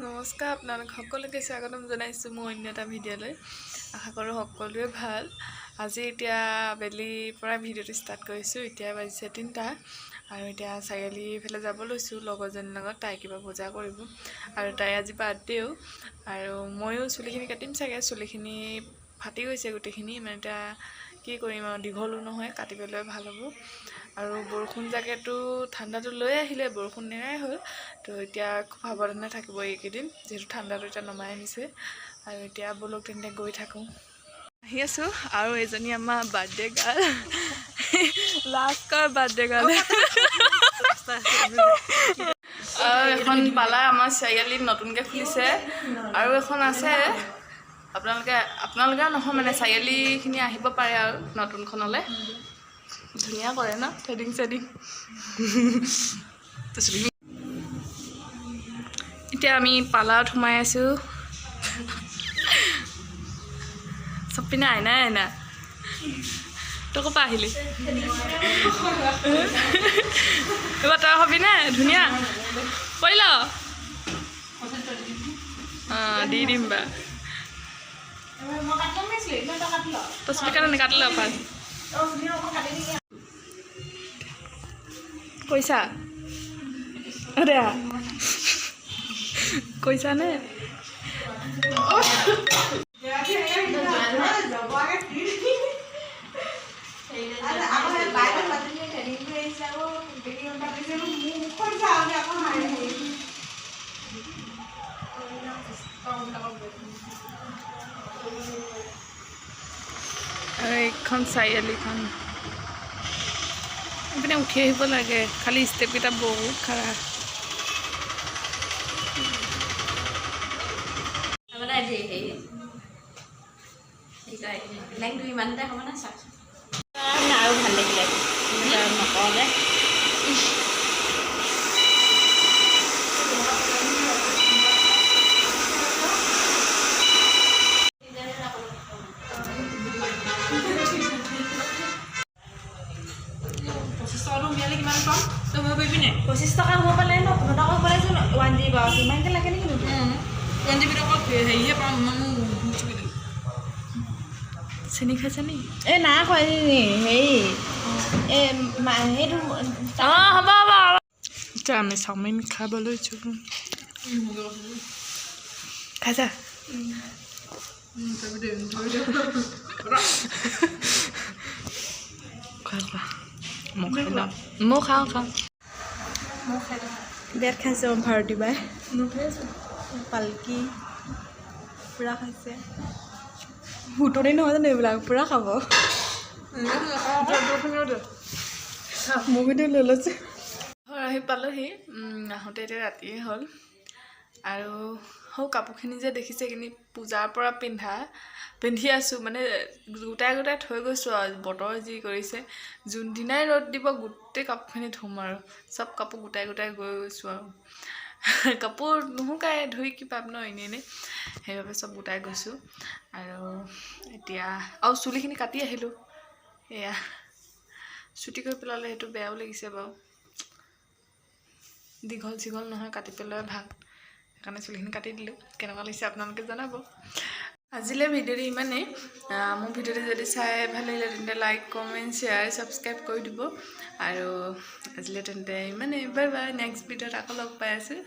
নমস্কাৰ আপোনালোক সকলোকে স্বাগতম জনাইছোঁ মোৰ অন্য এটা ভিডিঅ'লৈ। আশা কৰোঁ সকলোৱে ভাল। আজি এতিয়া আবেলিৰ পৰা ভিডিঅ'টো ষ্টাৰ্ট কৰিছোঁ। এতিয়া বাজিছে 3টা আৰু এতিয়া চাৰিআলিফালে যাব লৈছোঁ লগৰজনীৰ লগত। তাই কিবা বজাৰ কৰিব আৰু তাই আজি বাৰ্থডেও আৰু ময়ো চুলিখিনি কাটিম চাগে। চুলিখিনি ফাটি গৈছে গোটেইখিনি, মানে এতিয়া কি কৰিম আৰু, দীঘলো নহয়, কাটিবলৈ ভাল হ'ব। আৰু বৰষুণ জাকেতো ঠাণ্ডাটো লৈ আহিলে, বৰষুণ নেৰাই হ'ল। তো এতিয়া খুব সাৱধানে থাকিব এইকেইদিন, যিহেতু ঠাণ্ডাটো এতিয়া নমাই আনিছে। আৰু এতিয়া বলক তেন্তে গৈ থাকোঁ। আহি আছোঁ আৰু এইজনী আমাৰ বাৰ্থডে গাৰ্ল, লাষ্টৰ বাৰ্থডে গাৰ্ল। আৰু এখন পালা আমাৰ চাৰিআলিত নতুনকৈ খুলিছে আৰু এখন আছে। আপোনালোকে নহয় মানে চাৰিআলিখিনি আহিব পাৰে আৰু নতুনখনলৈ। ধুনীয়া কৰে ন থ্ৰেডিং চেডিং। এতিয়া আমি পাৰ্লাৰত সোমাই আছোঁ। চব পিনে আইনাই আইনা। তই ক'ৰ পৰা আহিলি? এইবাৰ তই হবিনে? ধুনীয়া কৰিল। অঁ দি দিম বা। তই চুলি কাৰণে কাটি ল ফাৰ্ষ্ট। কৈছা দে কৈছানে? এইখন চাৰিআলিখন এইপিনে উঠি আহিব লাগে, খালি ষ্টেপকেইটা বহুত খাৰা। আৰু ভাল লাগিলে নকলে। কিমান কম তই হ'ব পাৰিবি নে? 25 টকা হ'ব পালে ন, 15 টকা হ'ব লাগে 1 GB বাৰু ইমানকৈ লাগে নেকি? 1 GB টকা হেৰিহে পাম মানুহ। চেনি খাইছে নি? এই নাই খোৱা হেৰি সেইটো অঁ হ'ব হ'ব। এতিয়া আমি চাওমিন খাব লৈছোঁ। খাইছা? মই খাওঁ বিয়াত খাইছে ভাৰতী বাই। পালকি পূৰা খাইছে। সুতনি নহয় জানো এইবিলাক, পূৰা খাব। মুভিটো লৈ লৈছে। ঘৰ আহি পালোহি। আহোঁতে এতিয়া ৰাতিয়ে হ'ল আৰু সৌ কাপোৰখিনি যে দেখিছে, এইখিনি পূজাৰ পৰা পিন্ধি আছোঁ, মানে গোটাই থৈ গৈছোঁ আৰু বতৰ যি কৰিছে। যোনদিনাই ৰ'দ দিব গোটেই কাপোৰখিনি ধুম আৰু চব কাপোৰ গোটাই গৈ গৈছোঁ আৰু কাপোৰ নুশুকাই ধুই কি পাম ন এনেই সেইবাবে চব গোটাই গৈছোঁ। আৰু এতিয়া আৰু চুলিখিনি কাটি আহিলোঁ। এয়া চুটি কৰি পেলালে, সেইটো বেয়াও লাগিছে বাৰু। দীঘল চিঘল নহয়, কাটি পেলোৱা ভাল, সেইকাৰণে চুলিখিনি কাটি দিলোঁ। কেনেকুৱা লাগিছে আপোনালোকে জনাব। আজিলৈ ভিডিঅ'টো ইমানেই। মোৰ ভিডিঅ'টো যদি চাই ভাল লাগিলে তেন্তে লাইক কমেণ্ট শ্বেয়াৰ ছাবস্ক্ৰাইব কৰি দিব। আৰু আজিলৈ তেন্তে ইমানেই। Bye bye. নেক্সট ভিডিঅ'ত আকৌ লগ পাই আছোঁ।